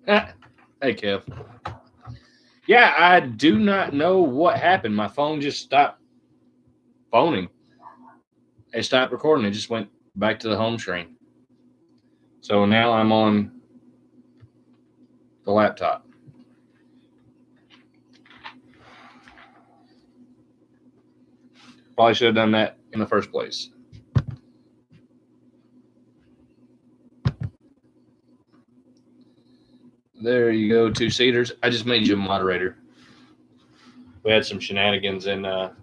Ah, hey, Kev. Yeah, I do not know what happened. My phone just stopped phoning. It stopped recording. It just went back to the home screen. So now I'm on the laptop. Probably should have done that in the first place. There you go, two seaters. I just made you a moderator. We had some shenanigans in a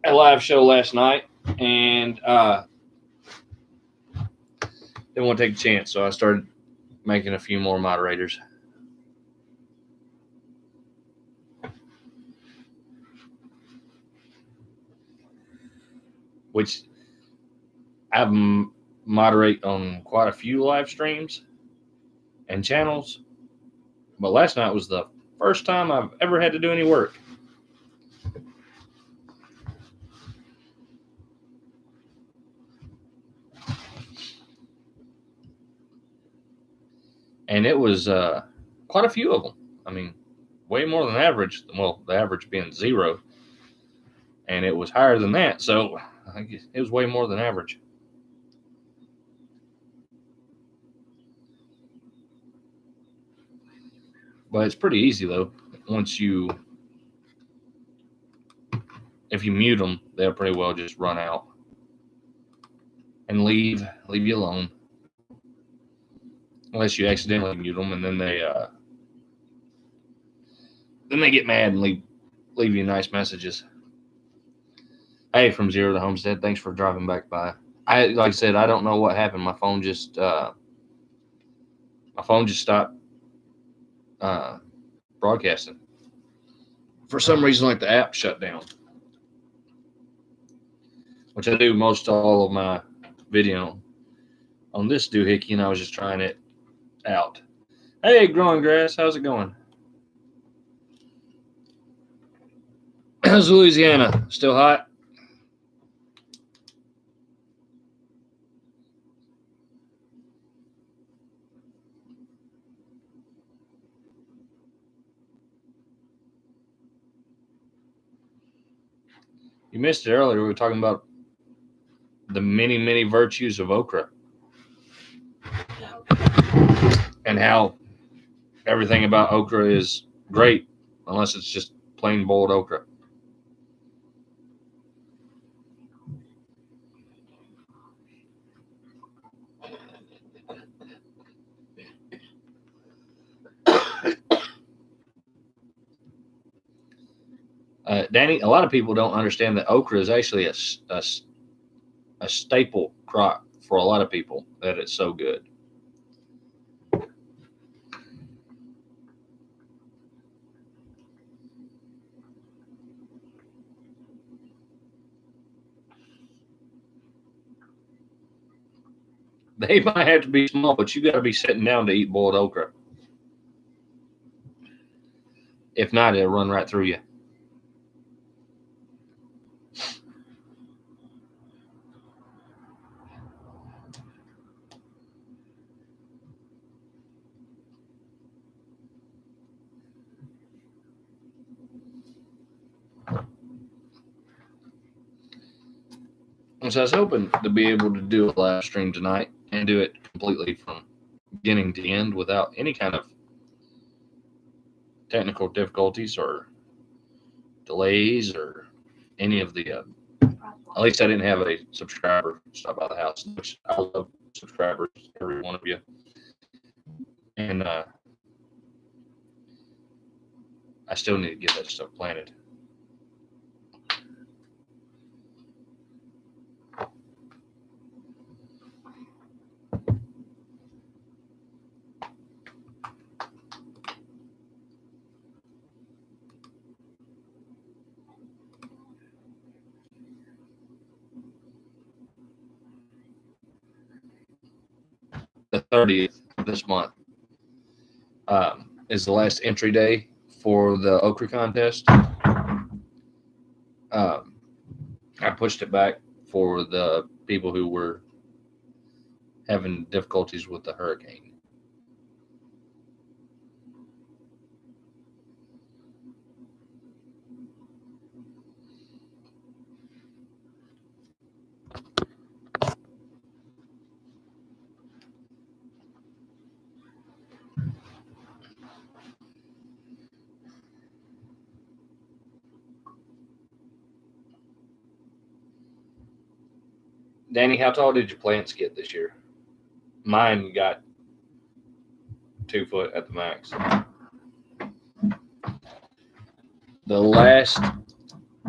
live show last night, and didn't want to take a chance, so I started making a few more moderators. Which I moderate on quite a few live streams and channels, but last night was the first time I've ever had to do any work. And it was quite a few of them. I mean, way more than average. Well, the average being 0, and it was higher than that. So I think it was way more than average. But it's pretty easy though. Once you, if you mute them, they'll pretty well just run out and leave you alone, unless you accidentally mute them, and then they get mad and leave you nice messages. Hey, from Zero to Homestead, thanks for driving back by. I like I said, I don't know what happened. My phone just stopped uh, broadcasting. For some reason, like the app shut down, which I do most all of my video on this doohickey, and I was just trying it out. Hey, growing grass, how's it going? How's Louisiana? Still hot? You missed it earlier. We were talking about the many virtues of okra and how everything about okra is great, unless it's just plain boiled okra. Danny, a lot of people don't understand that okra is actually a staple crop for a lot of people, that it's so good. They might have to be small, but you got to be sitting down to eat boiled okra. If not, it'll run right through you. And so I was hoping to be able to do a live stream tonight and do it completely from beginning to end without any kind of technical difficulties or delays or any of the. At least I didn't have a subscriber stop by the house, which I love subscribers, every one of you. And I still need to get that stuff planted. The 30th of this month is the last entry day for the okra contest. I pushed it back for the people who were having difficulties with the hurricane. Danny, how tall did your plants get this year? Mine got 2 foot at the max. The last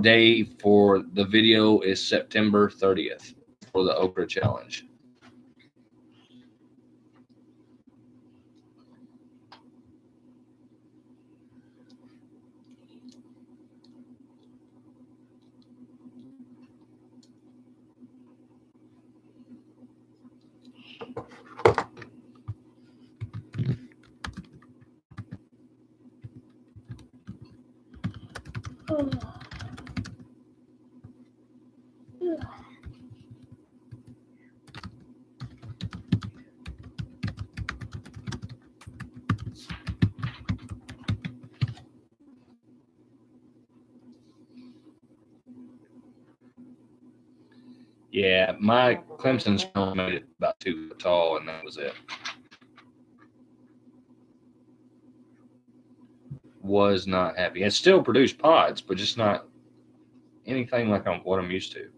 day for the video is September 30th for the okra challenge. Yeah, my Clemson stone made it about 2 foot tall, and that was it. Was not happy. It still produced pods, but just not anything like what I'm used to.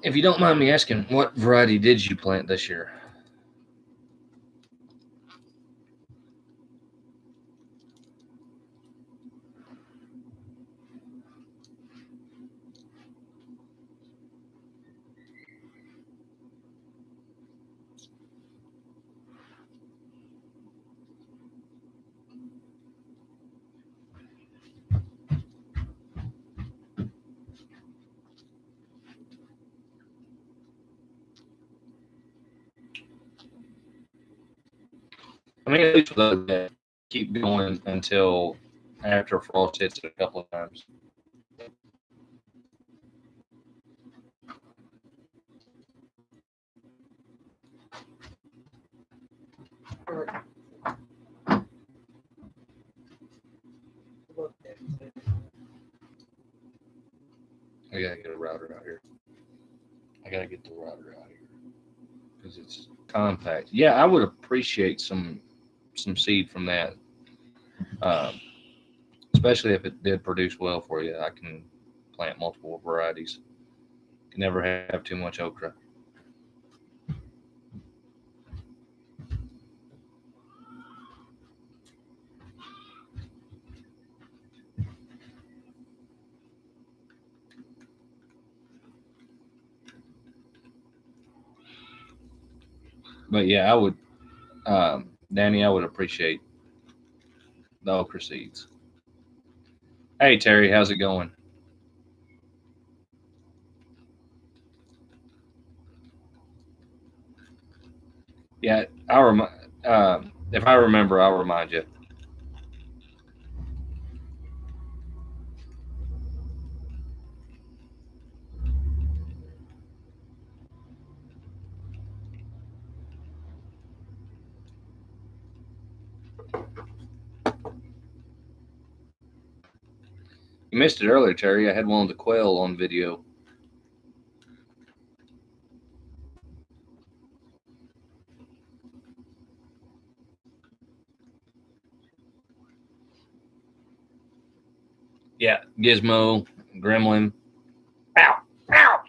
If you don't mind me asking, what variety did you plant this year? I mean, at least with that, keep going until after frost hits it a couple of times. I gotta get a router out here. I gotta get the router out here because it's compact. Yeah, I would appreciate some seed from that, um, especially if it did produce well for you. I can plant multiple varieties. Can never have too much okra. But yeah, I would, Danny, I would appreciate the okra seeds. Hey Terry, how's it going? Yeah, if I remember, I'll remind you. You missed it earlier, Terry. I had one of the quail on video. Yeah, Gizmo, Gremlin. Ow! Ow!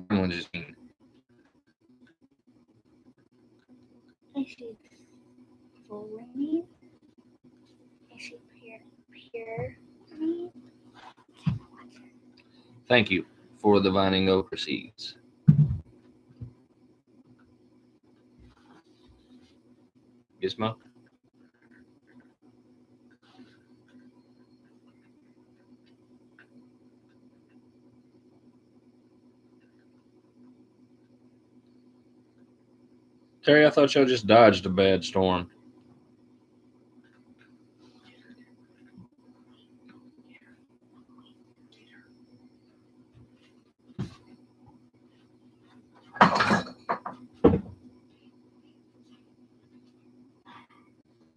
Gremlin just mean. Is she fully? Is she pure? Thank you for the vining okra seeds. Gizmo. Terry, I thought y'all just dodged a bad storm.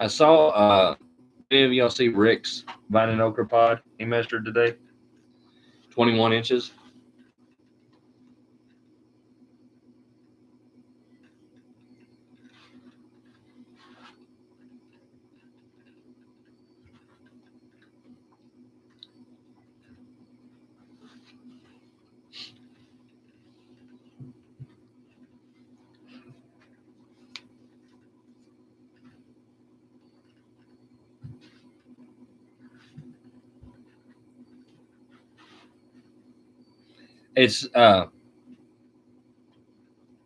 I saw any of y'all see Rick's vine and okra pod he measured today? 21 inches.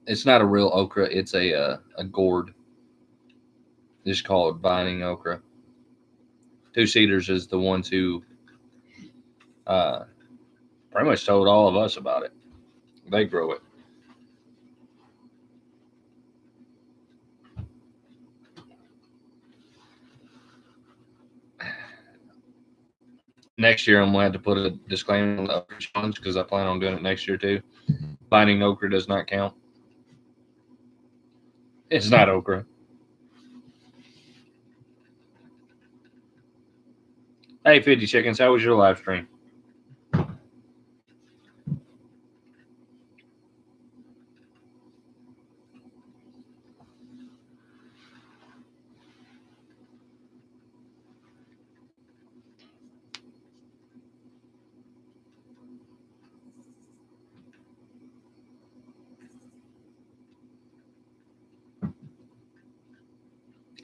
It's not a real okra. It's a gourd. It's called vining okra. Two Cedars is the ones who uh, pretty much told all of us about it. They grow it. Next year, I'm going to have to put a disclaimer on the okra challenge because I plan on doing it next year too. Vining okra does not count. It's not okra. Hey, 50 Chickens, how was your live stream?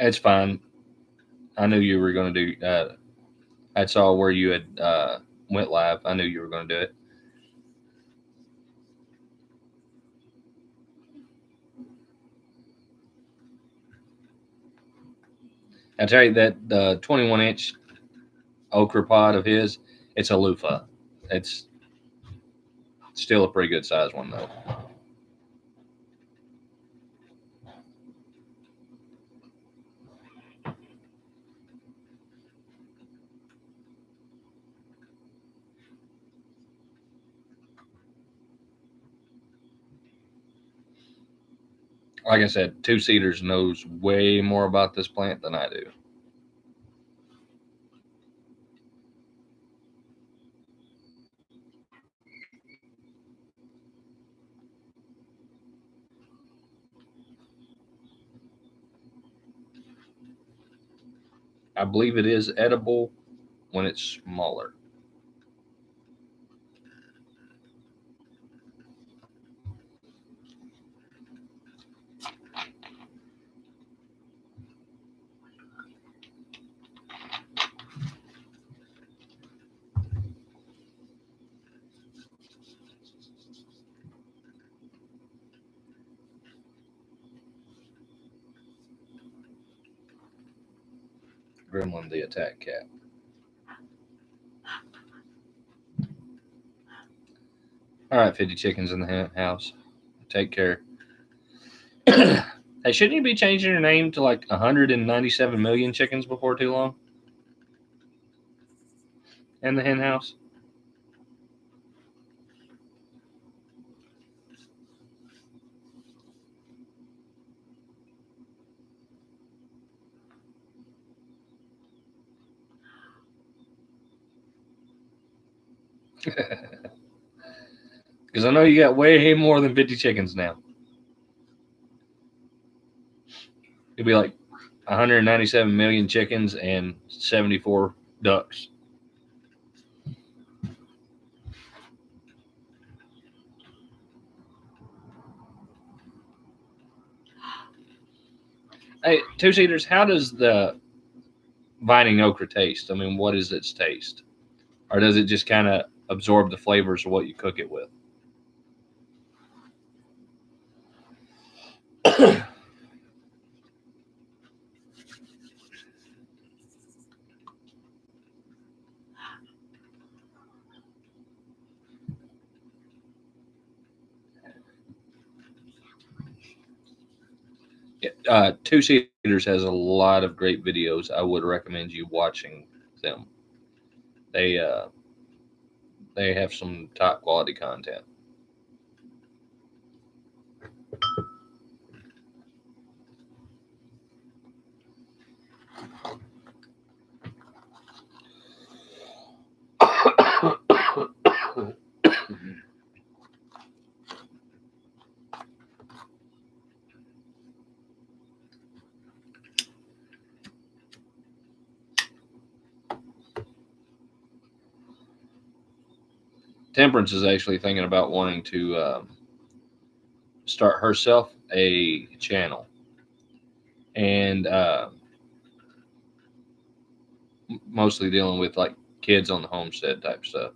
It's fine. I knew you were going to do. I saw where you had went live. I knew you were going to do it. I tell you that the 21-inch okra pod of his, it's a loofah. It's still a pretty good size one though. Like I said, Two Cedars knows way more about this plant than I do. I believe it is edible when it's smaller. Gremlin the attack cat. All right, 50 chickens in the house. Take care. Hey, shouldn't you be changing your name to like 197 million chickens before too long? In the hen house? Because I know you got way more than 50 chickens now. It'd be like 197 million chickens and 74 ducks. Hey, Two Seaters, how does the vining okra taste? I mean, what is its taste? Or does it just kind of absorb the flavors of what you cook it with? Two Seaters has a lot of great videos. I would recommend you watching them. They have some top quality content. Temperance is actually thinking about wanting to start herself a channel, and mostly dealing with like kids on the homestead type stuff.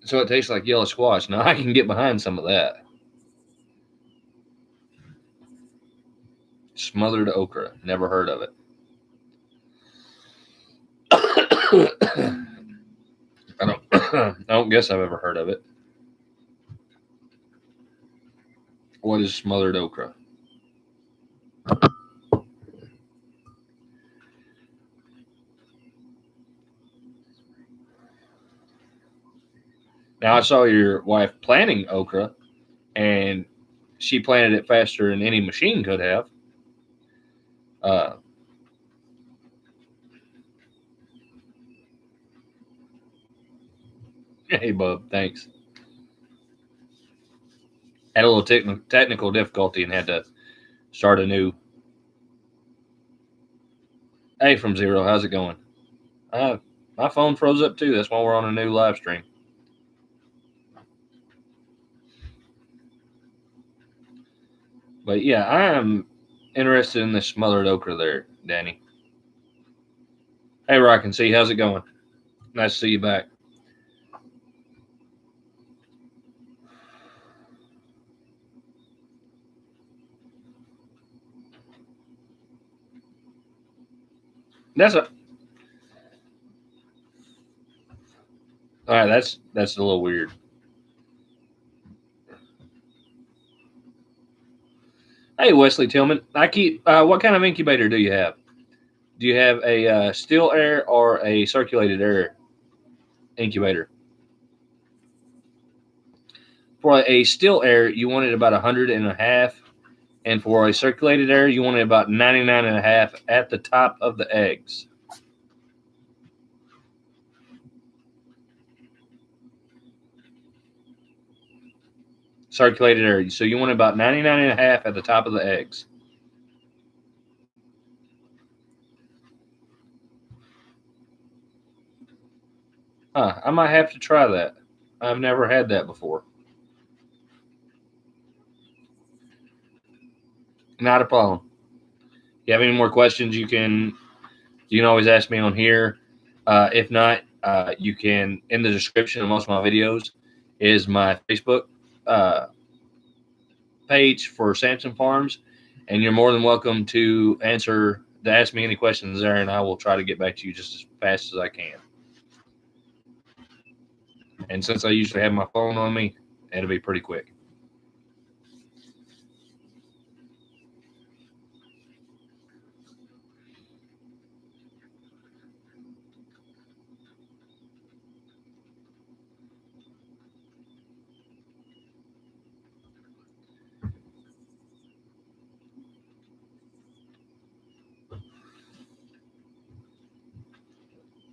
So it tastes like yellow squash. Now I can get behind some of that. Smothered okra. Never heard of it. I don't guess I've ever heard of it. What is smothered okra? Now I saw your wife planting okra, and she planted it faster than any machine could have. Uh, hey, bub, thanks. Had a little technical difficulty and had to start anew. Hey, from Zero, how's it going? My phone froze up too. That's why we're on a new live stream. But yeah, I am interested in this smothered okra there, Danny. Hey, Rock and See, how's it going? Nice to see you back. That's a all right. That's a little weird. Hey, Wesley Tillman, I keep. What kind of incubator do you have? Do you have a still air or a circulated air incubator? For a still air, you want it about 100.5, and for a circulated air, you want it about 99.5 at the top of the eggs. Circulated air, so you want about 99.5 at the top of the eggs. Huh, I might have to try that. I've never had that before. Not a problem. If you have any more questions, you can always ask me on here. If not, you can, in the description of most of my videos is my Facebook page for Samson Farms, and you're more than welcome to ask me any questions there, and I will try to get back to you just as fast as I can. And since I usually have my phone on me, it'll be pretty quick.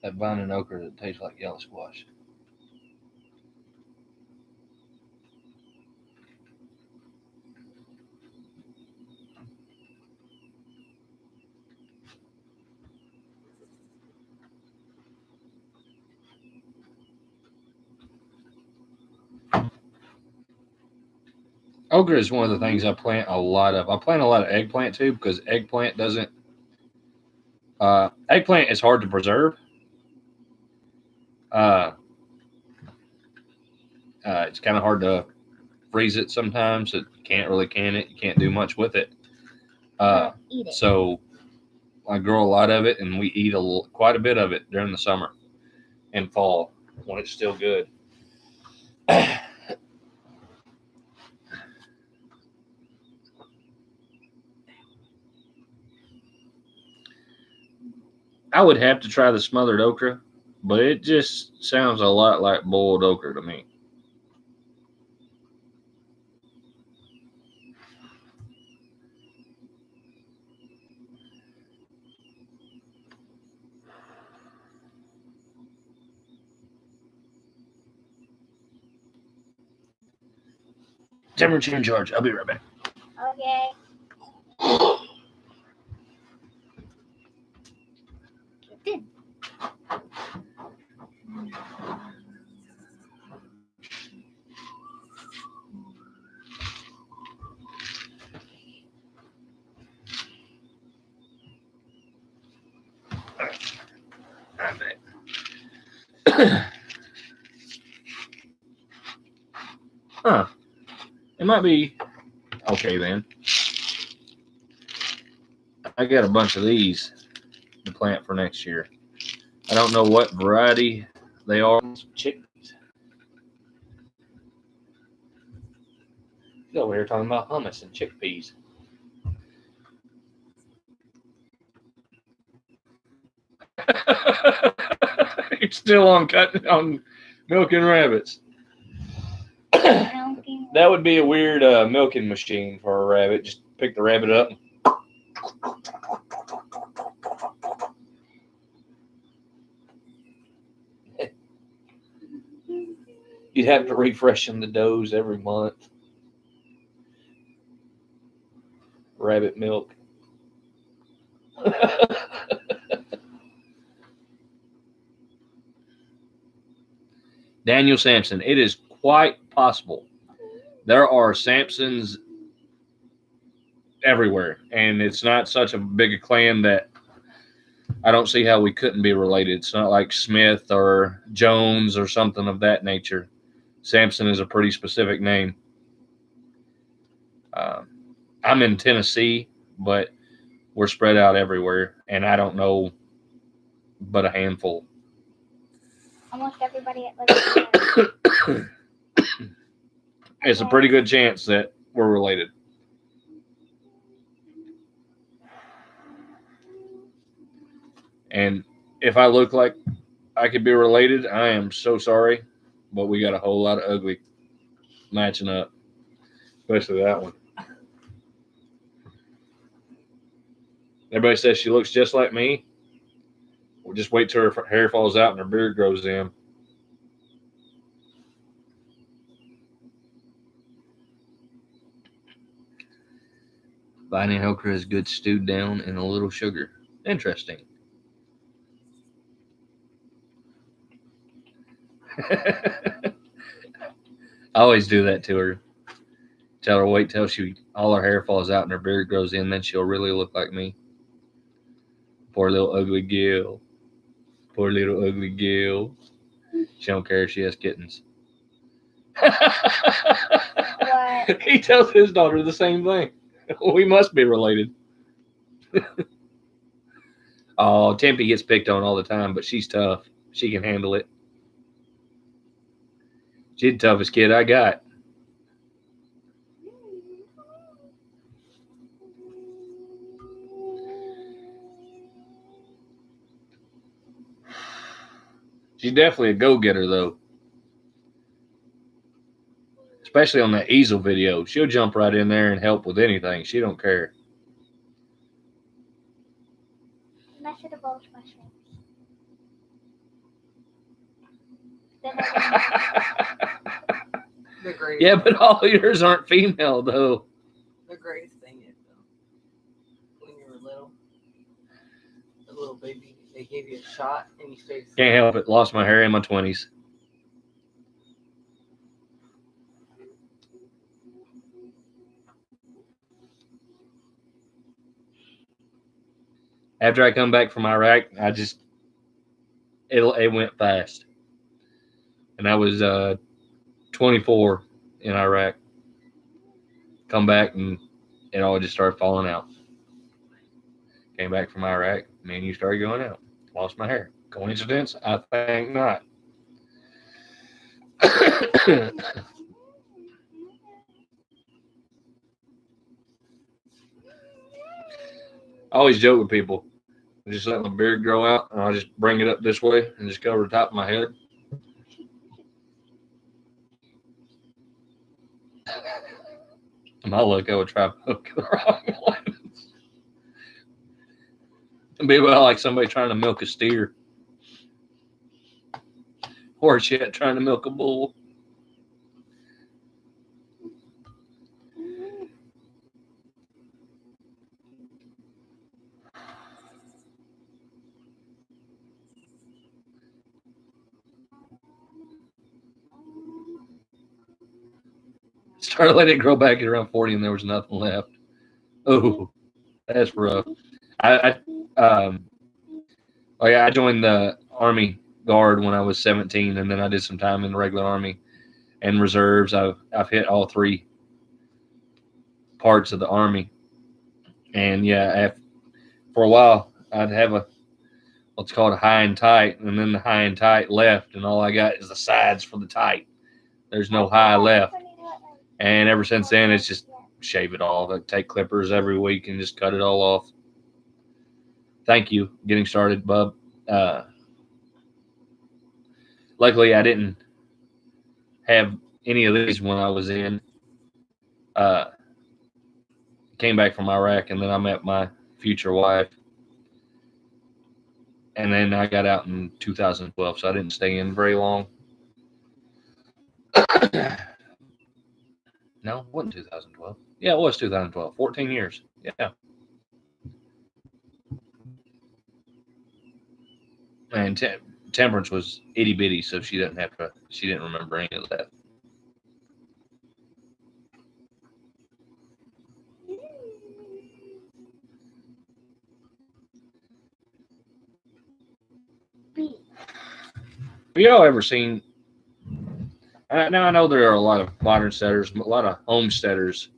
That vine and okra that tastes like yellow squash. Okra is one of the things I plant a lot of. I plant a lot of eggplant too, because eggplant doesn't. Eggplant is hard to preserve. It's kind of hard to freeze it sometimes. It can't really can it. You can't do much with it. Eat it. So I grow a lot of it, and we eat quite a bit of it during the summer and fall when it's still good. I would have to try the smothered okra, but it just sounds a lot like boiled okra to me. Temperature in charge. I'll be right back. Okay. Good. Huh. It might be okay then. I got a bunch of these to plant for next year. I don't know what variety they are. Chickpeas. Over here talking about hummus and chickpeas. You're still on milking rabbits. That would be a weird milking machine for a rabbit. Just pick the rabbit up. You'd have to refresh them the does every month. Rabbit milk. Daniel Sampson. It is quite possible. There are Sampsons everywhere, and it's not such a big a clan that I don't see how we couldn't be related. It's not like Smith or Jones or something of that nature. Sampson is a pretty specific name. I'm in Tennessee, but we're spread out everywhere, and I don't know but a handful. Almost everybody at Living. It's a pretty good chance that we're related. And if I look like I could be related, I am so sorry, but we got a whole lot of ugly matching up, especially that one. Everybody says she looks just like me. We'll just wait till her hair falls out and her beard grows in. Vine and okra is good stewed down in a little sugar. Interesting. I always do that to her. Tell her wait till all her hair falls out and her beard grows in, then she'll really look like me. Poor little ugly Gil. Poor little ugly Gil. She don't care if she has kittens. What? He tells his daughter the same thing. We must be related. Oh, Tempe gets picked on all the time, but she's tough. She can handle it. She's the toughest kid I got. She's definitely a go-getter, though. Especially on that easel video. She'll jump right in there and help with anything. She don't care. Mashed Bulge mushrooms. The greatest. Yeah, but all yours aren't female, though. The greatest thing is, though, when you were little, a little baby, they gave you a shot and you stayed asleep. Can't help it. Lost my hair in my 20s. After I come back from Iraq, it went fast. And I was 24 in Iraq. Come back and it all just started falling out. Came back from Iraq, me and you started going out. Lost my hair. Coincidence? I think not. I always joke with people. I just let my beard grow out and I'll just bring it up this way and just cover the top of my head. My luck, I would try milking the wrong ones. It'd be about like somebody trying to milk a steer. Or shit, trying to milk a bull. Started letting it grow back at around 40 and there was nothing left. Oh, that's rough. I joined the Army Guard when I was 17, and then I did some time in the regular Army and reserves. I've hit all three parts of the Army, and yeah, for a while I'd have what's called a high and tight, and then the high and tight left, and all I got is the sides for the tight. There's no high left, and ever since then it's just shave it all. I take clippers every week and just cut it all off. Thank you. Getting started, bub. Luckily, I didn't have any of these when I was in. Came back from Iraq, and then I met my future wife. And then I got out in 2012, so I didn't stay in very long. No, it wasn't 2012. Yeah, it was 2012. 14 years. Yeah. And Temperance was itty bitty, so she didn't remember any of that. Have y'all ever seen? Now I know there are a lot of modern setters, a lot of homesteaders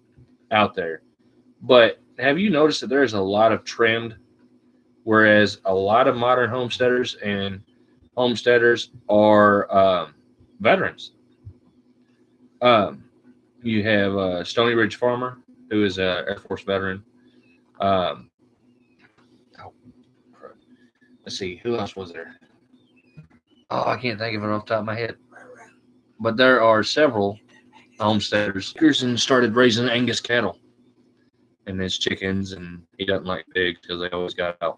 out there, but have you noticed that there's a lot of trimmed, whereas a lot of modern homesteaders are veterans. You have Stony Ridge Farmer, who is an Air Force veteran. Let's see, who else was there? Oh, I can't think of it off the top of my head. But there are several homesteaders and started raising Angus cattle and his chickens, and he doesn't like pigs because they always got out.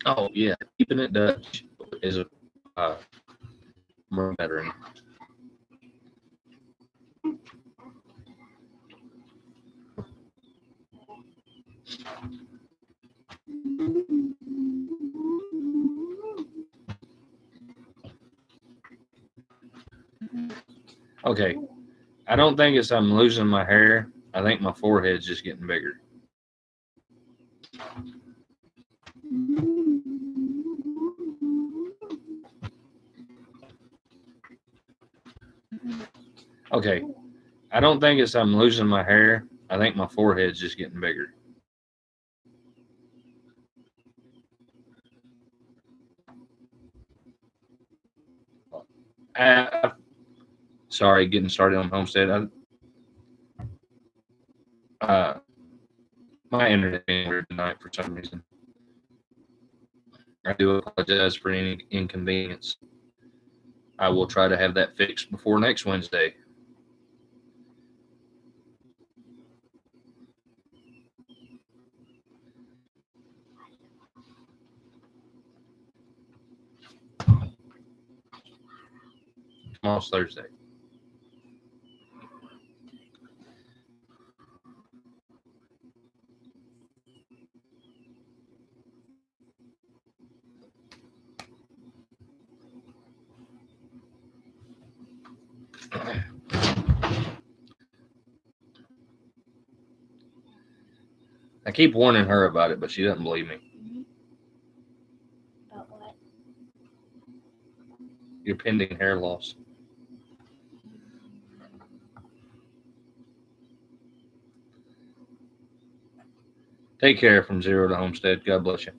Oh yeah, keeping it Dutch is a Marine veteran. Okay, I don't think it's I'm losing my hair. I think my forehead's just getting bigger. Okay, I don't think it's I'm losing my hair. I think my forehead's just getting bigger. Sorry, getting started on Homestead. My internet ain't weird tonight for some reason. I do apologize for any inconvenience. I will try to have that fixed before next Wednesday. Tomorrow's Thursday. I keep warning her about it, but she doesn't believe me. About what? Your pending hair loss. Take care from Zero to Homestead. God bless you.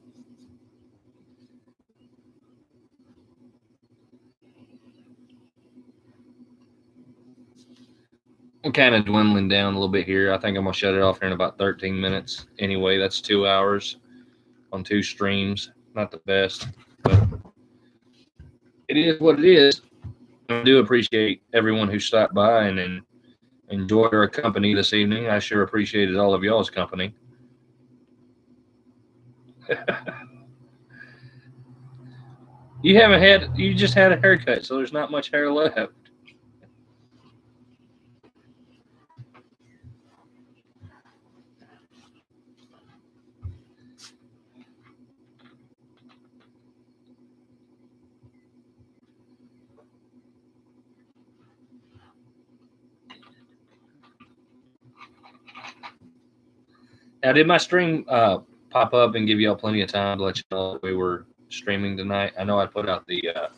I'm kind of dwindling down a little bit here. I think I'm going to shut it off here in about 13 minutes. Anyway, that's 2 hours on 2 streams. Not the best, but it is what it is. I do appreciate everyone who stopped by and enjoyed our company this evening. I sure appreciated all of y'all's company. You just had a haircut, so there's not much hair left. Now, did my stream pop up and give y'all plenty of time to let you know that we were streaming tonight? I know I put out the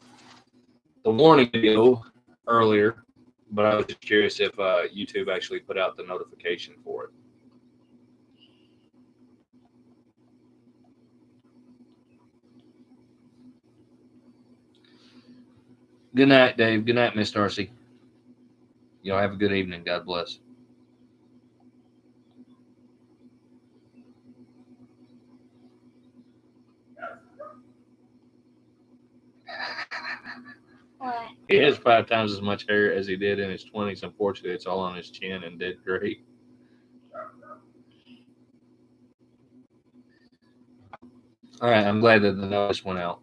warning video earlier, but I was just curious if YouTube actually put out the notification for it. Good night, Dave. Good night, Miss Darcy. Y'all have a good evening. God bless. What? He has 5 times as much hair as he did in his 20s. Unfortunately, it's all on his chin and dead gray. All right, I'm glad that the notice went out.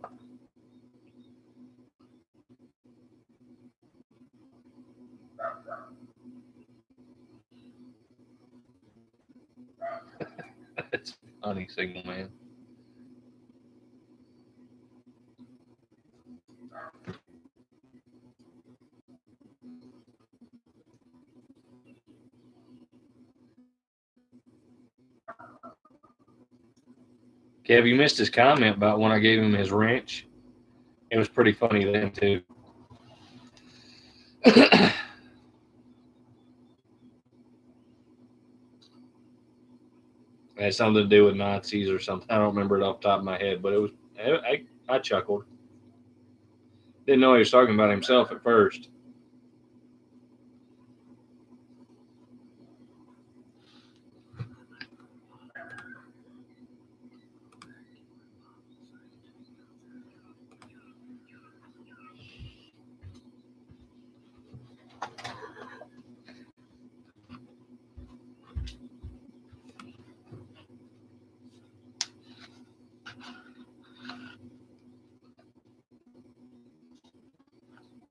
That's funny, single man. Kev, you missed his comment about when I gave him his wrench. It was pretty funny then, too. It had something to do with Nazis or something. I don't remember it off the top of my head, but it was. I chuckled. Didn't know he was talking about himself at first.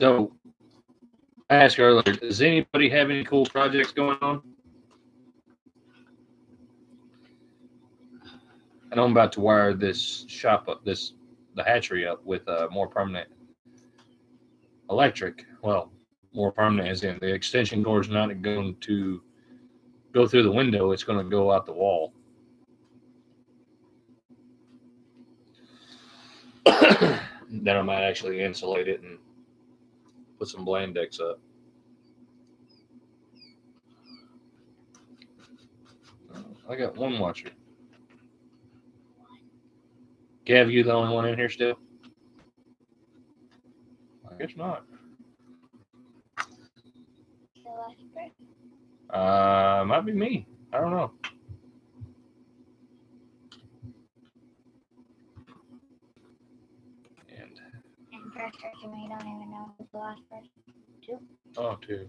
So, I asked earlier, does anybody have any cool projects going on? I know I'm about to wire this shop up, the hatchery up with a more permanent electric. Well, more permanent as in the extension cord is not going to go through the window. It's going to go out the wall. Then I might actually insulate it and put some Blandex up. I got one watcher. Gav, you the only one in here still? I guess not. Might be me. I don't know. And first person, we don't even know who's the last person. Two. Oh, two.